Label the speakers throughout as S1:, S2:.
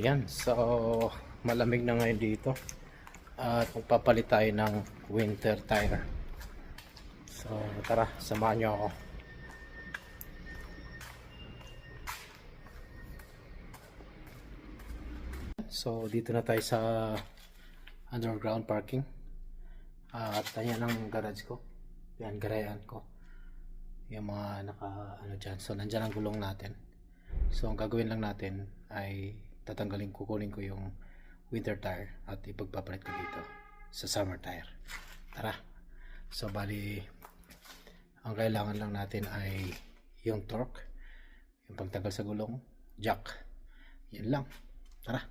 S1: Ayan, so malamig na ngayon dito at magpapalit tayo ng winter tire. So tara, samahan nyo ako. So dito na tayo sa underground parking at ayan ang garage ko. Yan, garayan ko yung mga naka ano dyan. So nandyan ang gulong natin. So ang gagawin lang natin ay kukunin ko yung winter tire at ipagpapalit ko dito sa summer tire. Tara. So bali ang kailangan lang natin ay yung torque, yung pagtagal sa gulong, jack. Yan lang. Tara.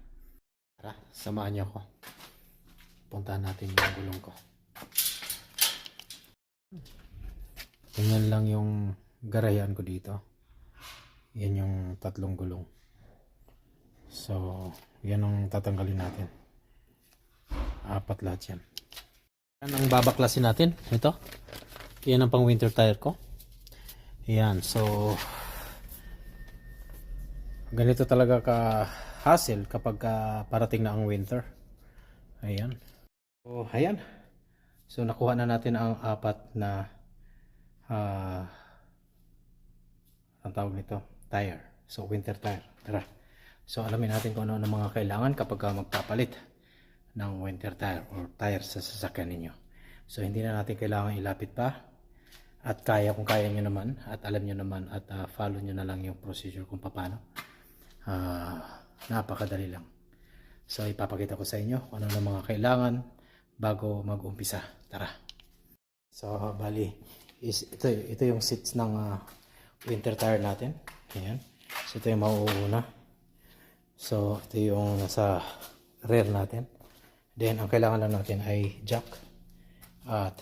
S1: Tara, samahan niyo ako. Puntahan natin yung gulong ko. Ganyan lang yung garayan ko dito. Yan yung tatlong gulong. So, yan ang tatanggalin natin. Apat lahat yan. Yan ang babaklasin natin. Ito. Yan ang pang winter tire ko. Yan. So, ganito talaga ka-hassle kapag parating na ang winter. Ayan. So, ayan. So, nakuha na natin ang apat na ang tawag nito, tire. So, winter tire. Tara. So, alamin natin kung ano ang mga kailangan kapag magpapalit ng winter tire or tire sa sasakyan ninyo. So, hindi na natin kailangan ilapit pa. At kung kaya nyo naman, at alam nyo naman, at follow nyo na lang yung procedure kung paano. Napakadali lang. So, ipapakita ko sa inyo kung ano ang mga kailangan bago mag-umpisa. Tara. So, bali, ito yung seats ng winter tire natin. Ayan. So, ito yung mauuna. So, ito yung nasa rear natin. Then, ang kailangan lang natin ay jack at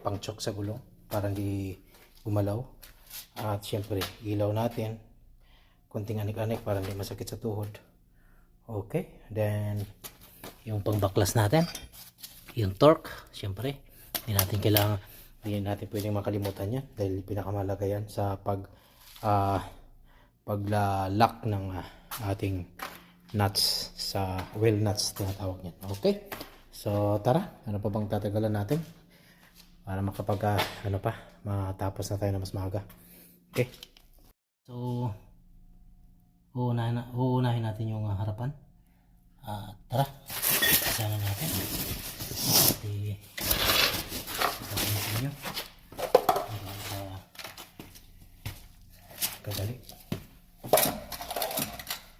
S1: pang-choke sa gulong para hindi gumalaw. At syempre, ilaw natin. Kunting anik-anik para hindi masakit sa tuhod. Okay. Then, yung pang-baklas natin. Yung torque, syempre. Hindi natin pwedeng makalimutan yan dahil pinakamahalaga yan sa pagla-lock ng ating nuts sa wheel nuts tinatawag niyan. Okay? So tara, ano pa bang tatagalan natin para matapos na tayo na mas maaga. Okay? So uunahin natin yung harapan. Tara, isa na natin. Nyo kadali.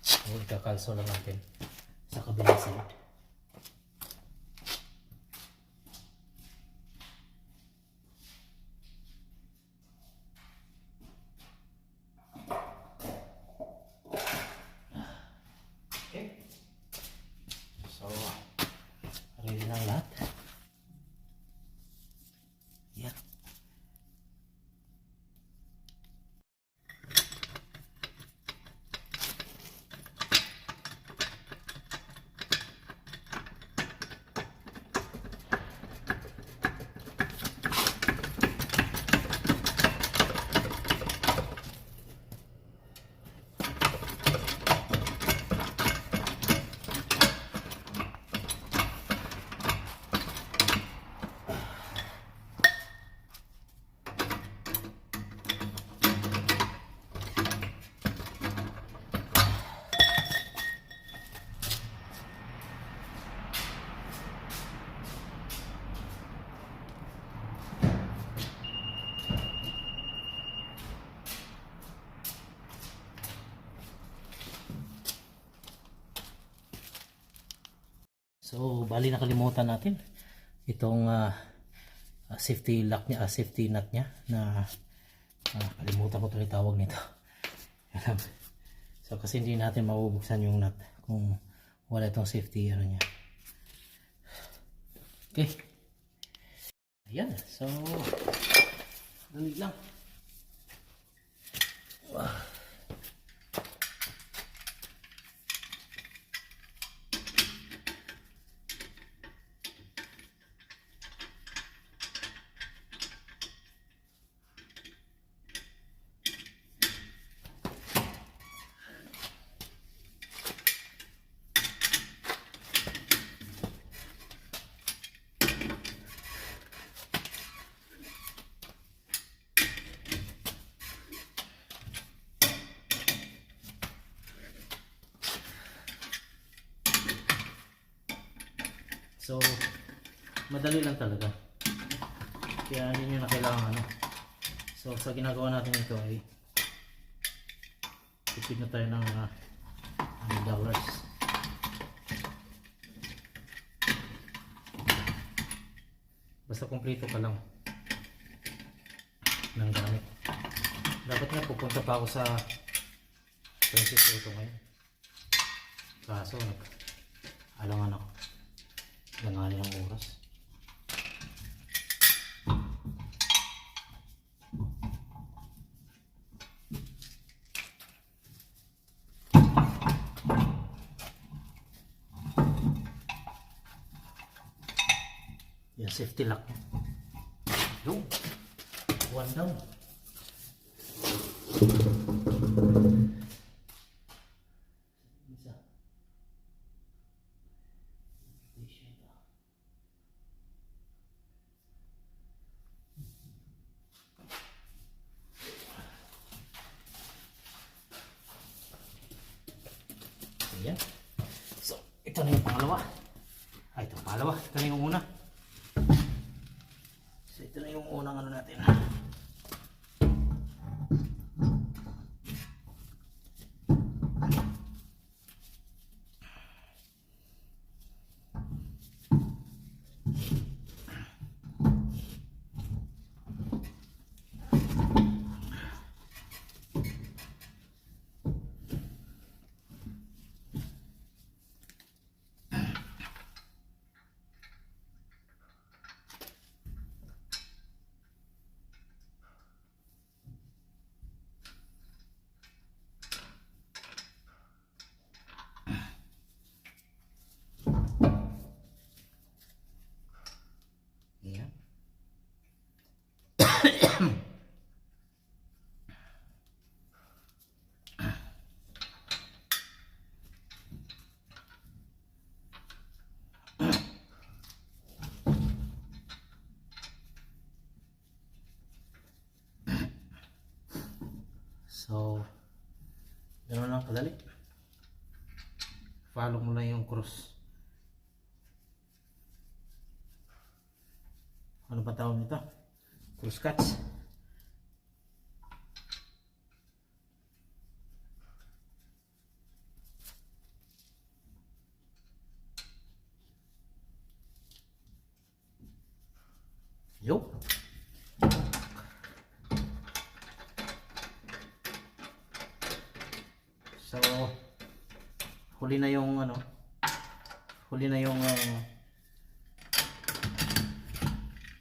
S1: So ikakalso lang natin sa kabilang side. Okay, so ready na lahat. Yeah. So, bali nakalimutan natin itong safety lock niya, safety nut niya na kalimutan ko tuloy tawag nito. So, kasi hindi natin mabubuksan yung nut kung wala itong safety ano niya. Okay. Ayan. So, dali lang. Wow. So, madali lang talaga. Kaya hindi nyo na kailangan ano. So, sa ginagawa natin ito ay tipid na tayo ng $100. Basta kumpleto ka lang ng gamit. Dapat nga pupunta pa ako sa Princess Auto ngayon. Kaso alangan ako. Langanin ang oras. Yan, safety lock. Yung one down. Isa. Ayan. So, ito na yung pangalawa. Ay, ito pangalawa. Ito na yung una. So, ito na yung unang ano natin. Ayan. So, ganoon lang kadali. Follow mo lang yung cross. Ano pa tawag nito? Cross cuts. Yo. So, huli na yung ano, huli na yung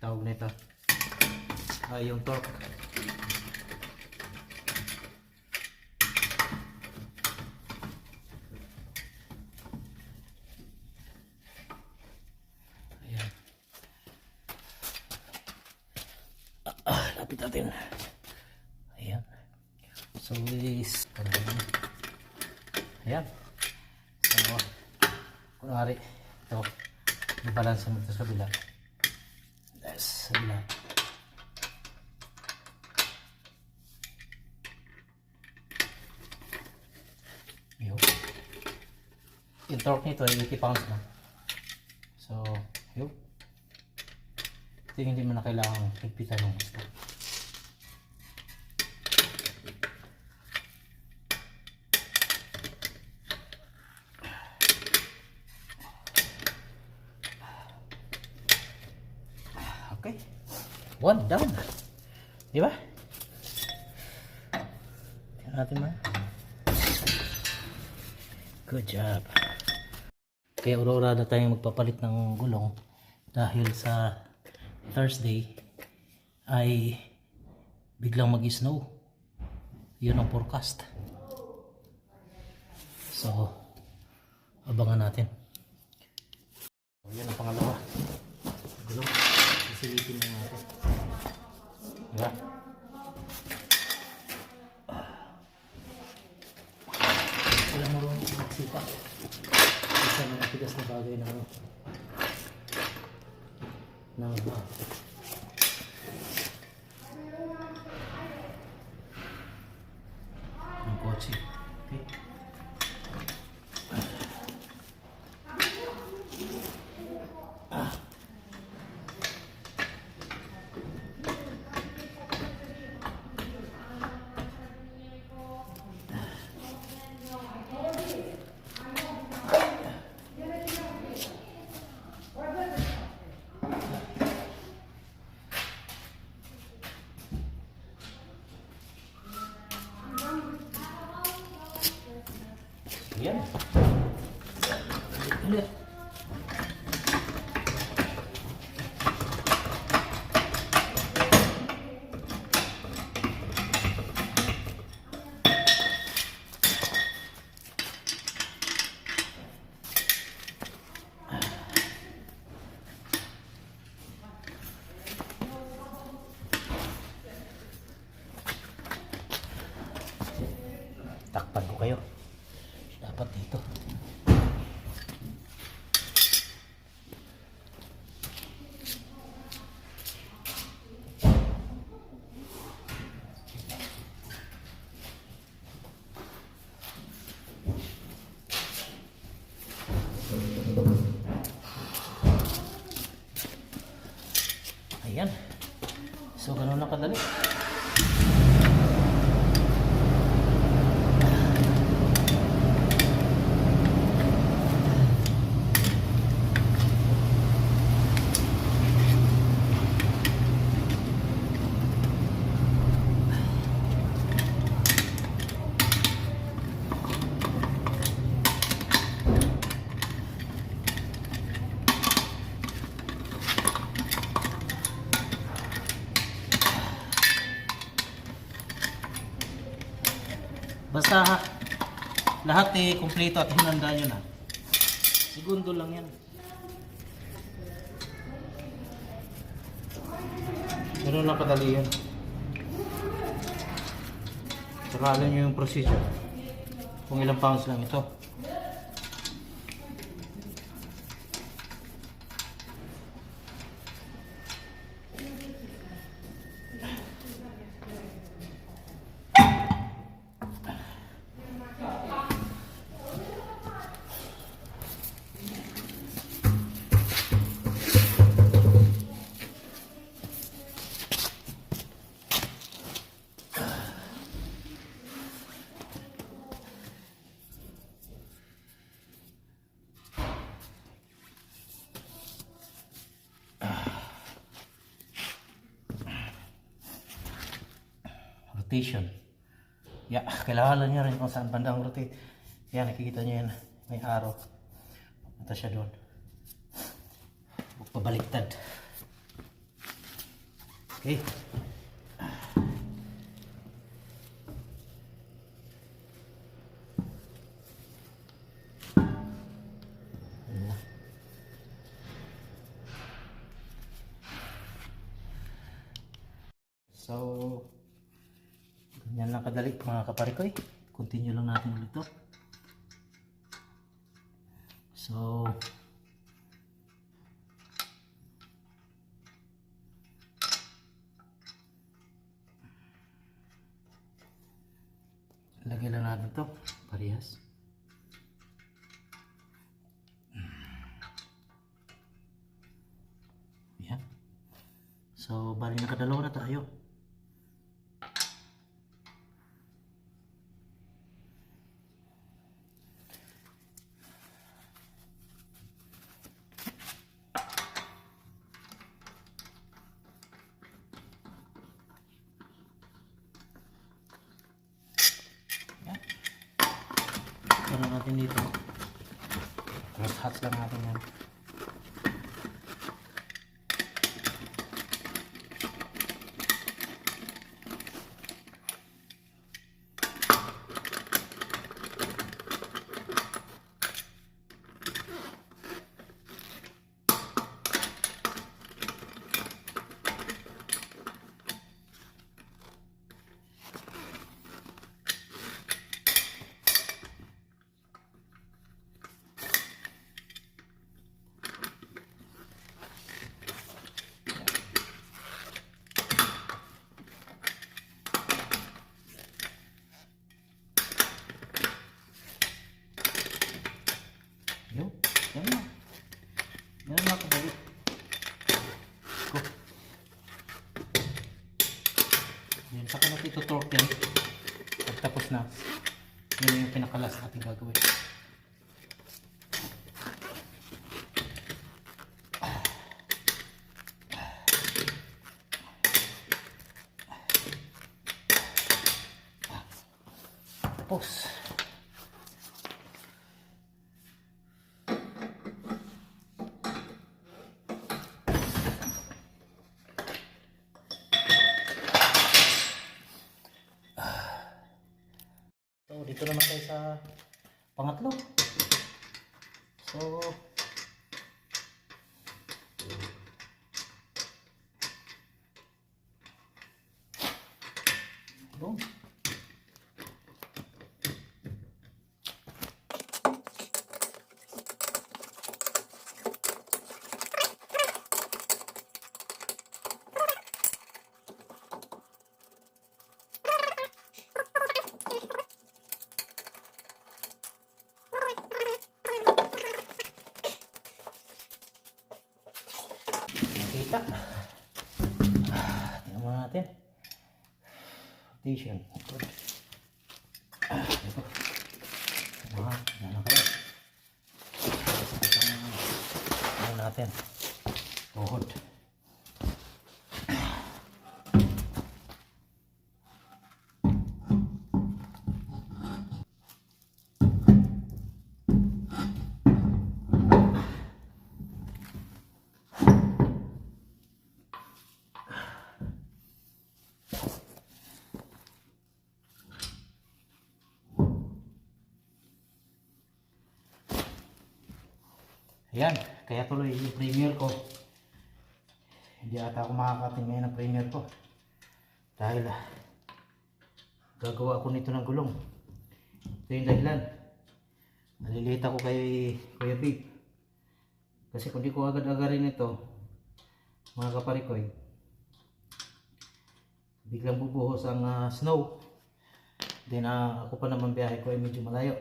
S1: tawag nito, yung torque. Ayan. Lapit natin. Ayan. So, is ayan. So, kunwari, ito, i-balance mo ito sa kabila. Yes, sa kabila. Yun. Yung torque nito ay 80 pounds na. So, yun. Ito yung hindi mo na kailangan higpitan ng gusto. Okay. One down. Di ba? Tingnan natin man. Good job. Kaya ura-ura na tayong magpapalit ng gulong dahil sa Thursday ay biglang mag-snow. Yun ang forecast. So, abangan natin. Yun ang pangalawa. Gulong. Silipin na natin. Diba? Wala mo rin magsipa. Isa na matigas na bagay na ano. Ng kotse. Okay. Ayan. Ulit. Takpan ko kayo. Dapat dito. Ayan. So, ganun lang kadali. Basta lahat kumpleto at hinanda nyo na. Segundo lang yan. Ganun lang kadali yan. Saka alam nyo yung procedure. Kung ilang pounds lang ito. Rotation. Yeah, kailangan nyo rin kung saan bandang rotate. Yan, nakikita nyo yan. May arrow. Punta siya doon. Pabaliktad. Okay. So, ganyan lang kadali mga kaparikoy. Continue lang natin ulit ito. So, lagyan lang natin ito. Parehas. Yan. So, bali nakadalawa na tayo. Ano natin dito? Cross hats lang natin yan. Yun, yan na. Yan na kadali. Go. Yan, saka natin ito-torque yan. Pag tapos na, yun yung pinakalas natin gagawin. Tapos dito naman tayo sa pangatlo. So, boom. Kita. Tingnan muna natin. Rotation. Ito. Yan ang kaya. Tingnan natin. Tuhod. Ayan, kaya tuloy yung premiere ko. Hindi ata ako makakating ngayon ng premiere ko. Dahil gagawa ako nito ng gulong. Ito yung dahilan. Nalilate ako kay Kuya Big. Kasi kung di ko agad-agarin ito, mga kaparikoy, biglang bubuhos ang snow. Then ako pa naman biyahe ko ay medyo malayo.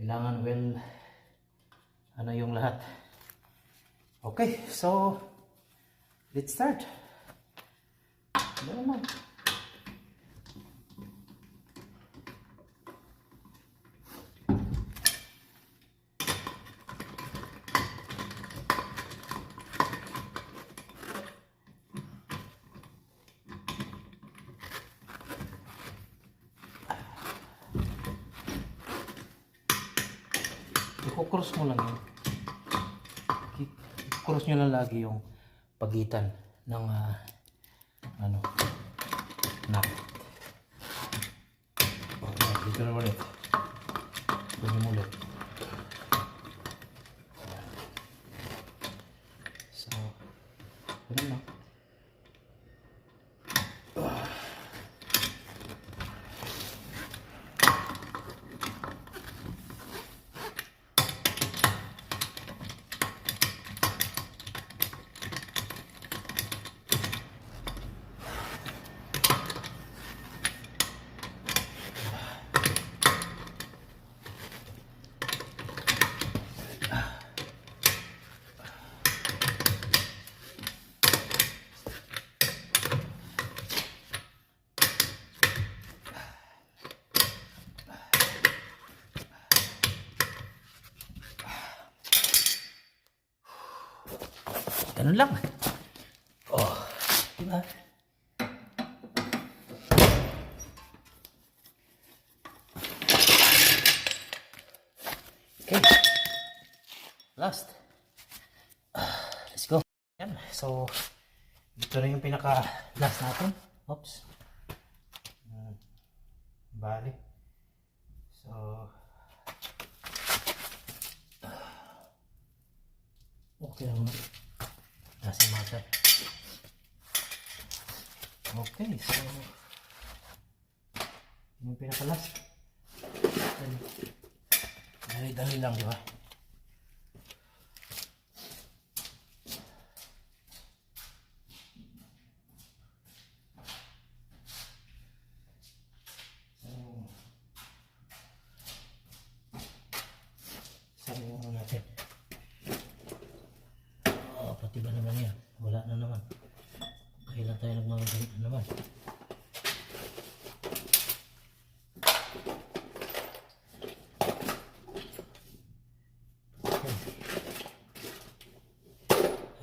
S1: Kailangan ano yung lahat. Okay, so let's start. Ano naman? I-cross mo lang yun. I-cross nyo lang lagi yung pagitan ng nut. Okay, dito na ulit. Ganyan mo ulit. So, ganun lang. Ganun lang. Oh, diba? Okay. Last. Let's go. Yan. So, ito na yung pinaka-last natin. Oops. Bali. So, okay lang na. Nasa masa. Okay, so yung pinaka-last. Dali-dali lang, di ba? Sabi mo natin. Pati ba naman yan? Wala na naman. Kailan tayo nagmamagalit na naman.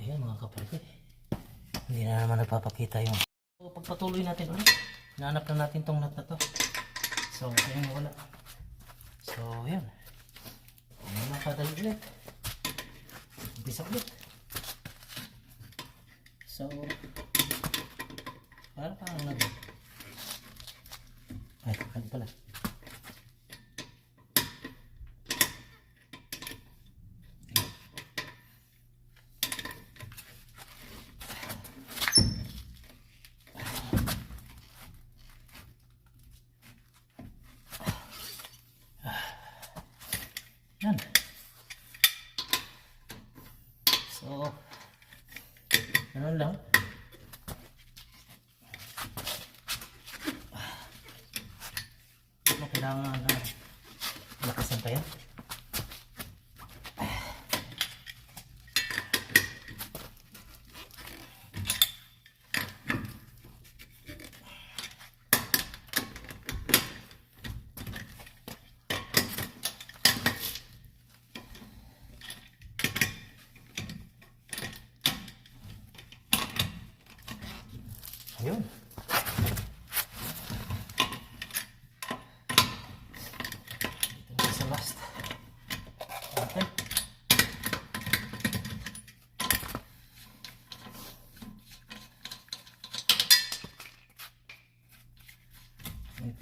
S1: Ayan mga kapatid. Hindi na naman nagpapakita yung. So, pagpatuloy natin ulit. Hinahanap na natin tong nut na to. So, ayan wala. So, ayan. Nakadali ulit. Umpisa ulit. So, para parang ay, ano pala. kailangan lakasan pa yan. Ayun. Ito na sa last. Okay.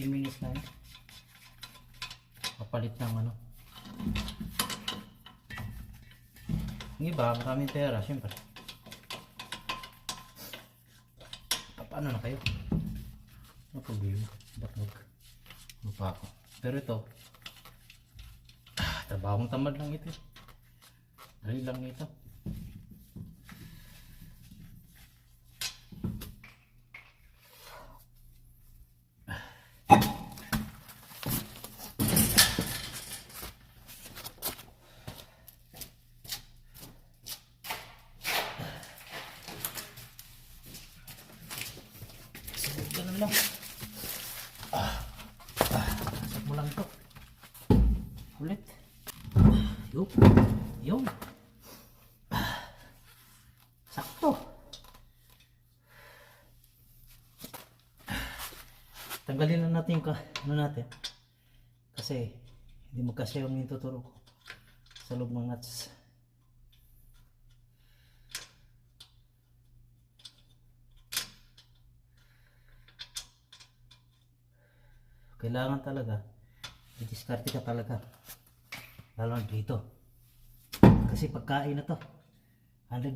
S1: Minutes na yun. Papalit ng ano. Yung iba, maraming pera, syempre. Paano na kayo? Ano problema? Ba't ano pa ako? Pero ito, trabahong tamad lang ito. Dali lang ito. Ganun lang. Pasok mo lang ito. Ulit. Yup. Yung. Sakto. Tanggalin na natin yung ano natin. Kasi hindi magkasya yung tuturo ko sa loob ng nuts. Kailangan talaga i-discard ka talaga, lalo na dito kasi pagkain na to $100,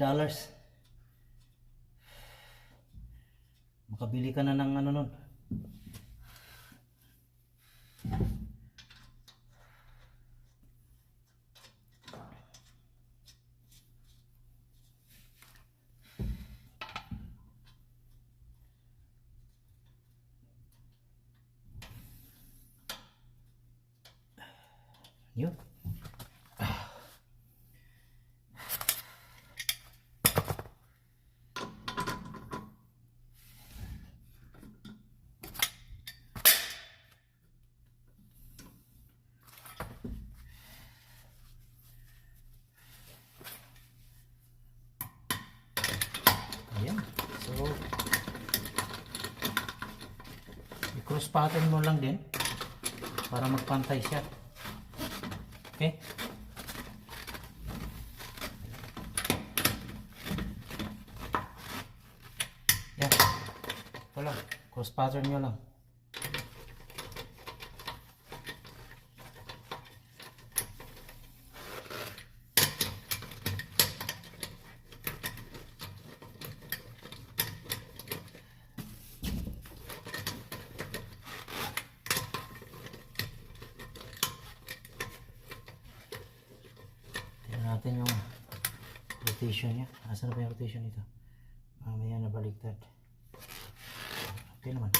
S1: makabili ka na ng ano nun. Yun. Ayan. So, i-cross pattern mo lang din para magpantay siya. Okay. Yan. Ito lang. Cross pattern nyo lang. Natin yung rotation niya. Asan na ba yung rotation nito? Mamaya na baliktad. Okay naman.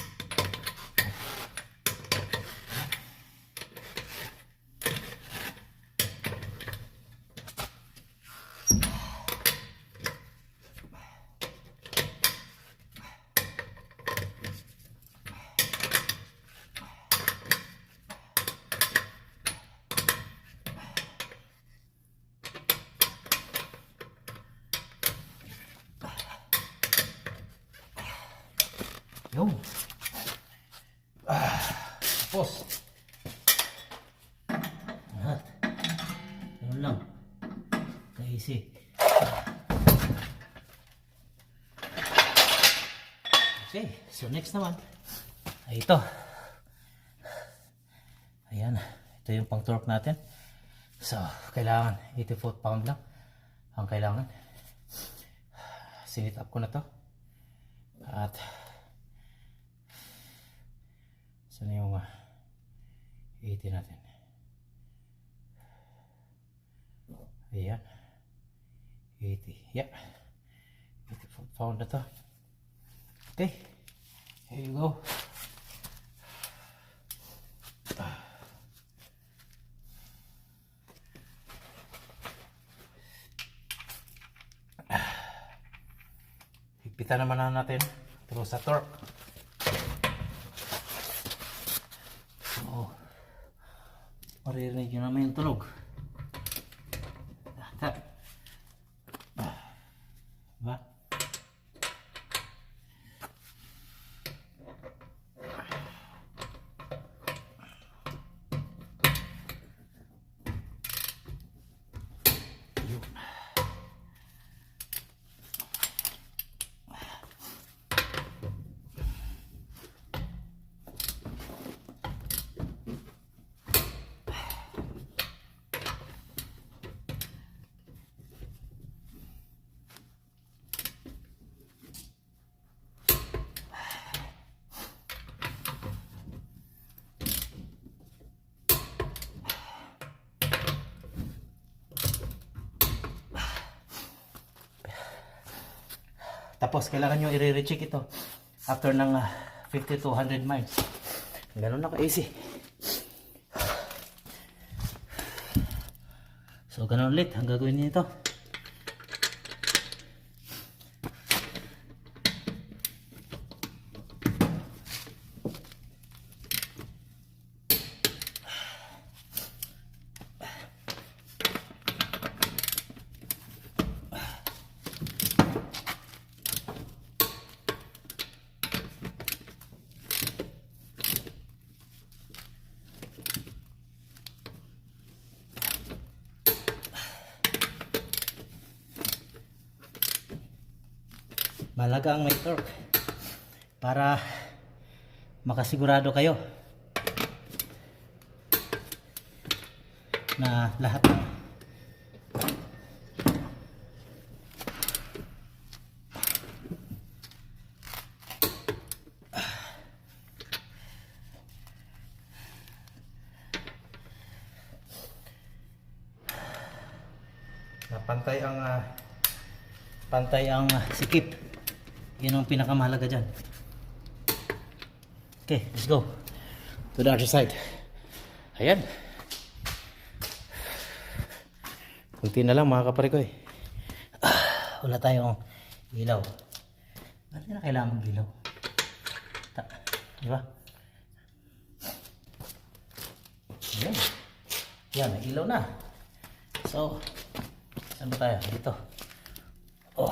S1: Yung tapos lahat ganun lang ka-easy. Okay, so next naman ay ito. Ayan, ito yung pang torque natin. So kailangan 80 foot-pound lang ang kailangan. Sinit up ko na to at saan yung 80 natin. Ayan. 80. Yeah. 80 foot-pound na to. Okay. Here you go. Pakita naman na natin through sa torque. So, maririnig nyo naman yung tunog. Diba? Tapos kailangan nyo i-recheck ito after ng 50 to 100 miles. Ganun na ka-easy. So ganun ulit ang gagawin niyo ito. Mahalaga ang may torque para makasigurado kayo na lahat ng pantay ang sikip. Yun ang pinakamahalaga dyan. Okay, let's go to the other side. Ayan. Kunti na lang mga kapare ko eh. Wala tayong ilaw. Bakit na kailangan ng ilaw? Diba? Ayan. Yan, may ilaw na. So, saan ba tayo? Dito. Oh.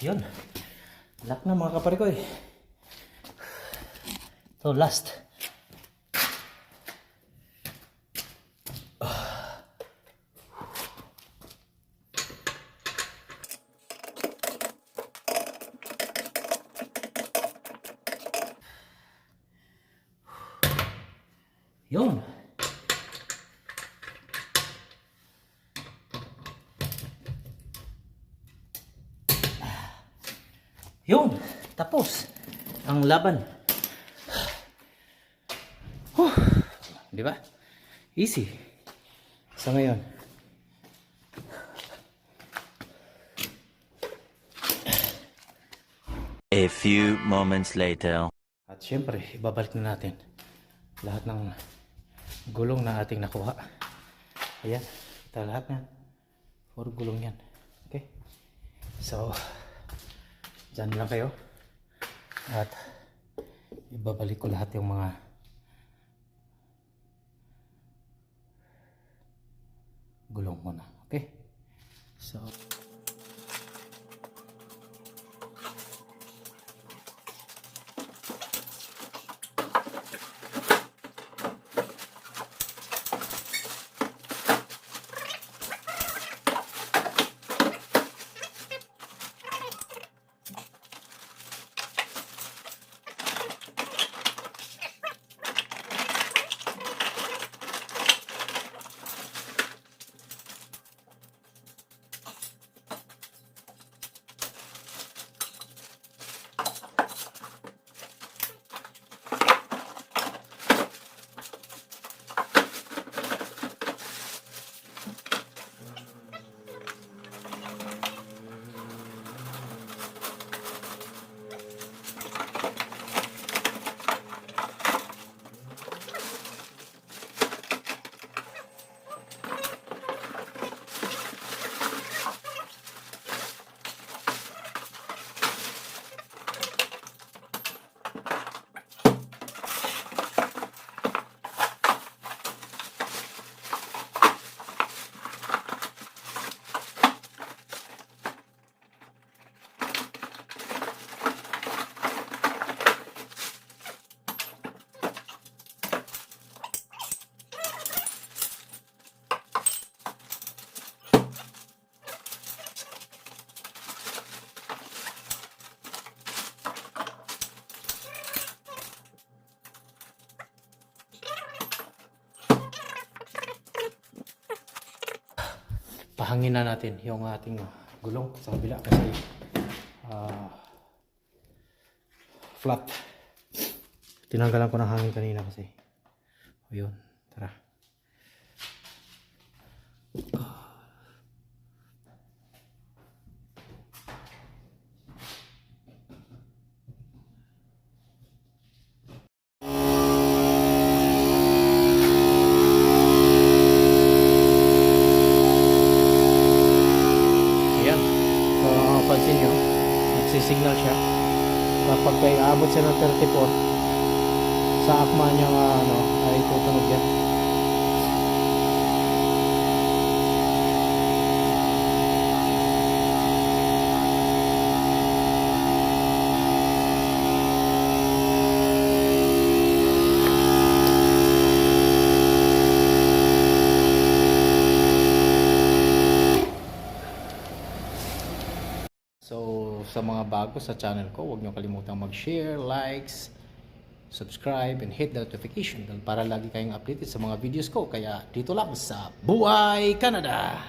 S1: Yun. Lock na mga kapare ko eh. So last. Yun. Yun, tapos ang laban. Di ba? Easy. Sa ngayon.
S2: A few moments later.
S1: At syempre, ibabalik na natin lahat ng gulong na ating nakuha. Ayan, ito lahat na. 4 gulong yan. Okay? So, dyan lang kayo. At ibabalik ko lahat yung mga gulong muna. Okay? So, pahangin na natin yung ating gulong sa kabila kasi flat. Tinanggalan ko ng hangin kanina kasi. O yun, tara. Ayan. So, pansin nyo, nagsisignal siya. Kapag kayo aabot siya ng 34, sa akma niya ay tutunog yan. So, sa mga bago sa channel ko, huwag niyo kalimutang mag-share, likes, subscribe, and hit the notification bell para lagi kayong updated sa mga videos ko. Kaya dito lang sa Buhay Canada!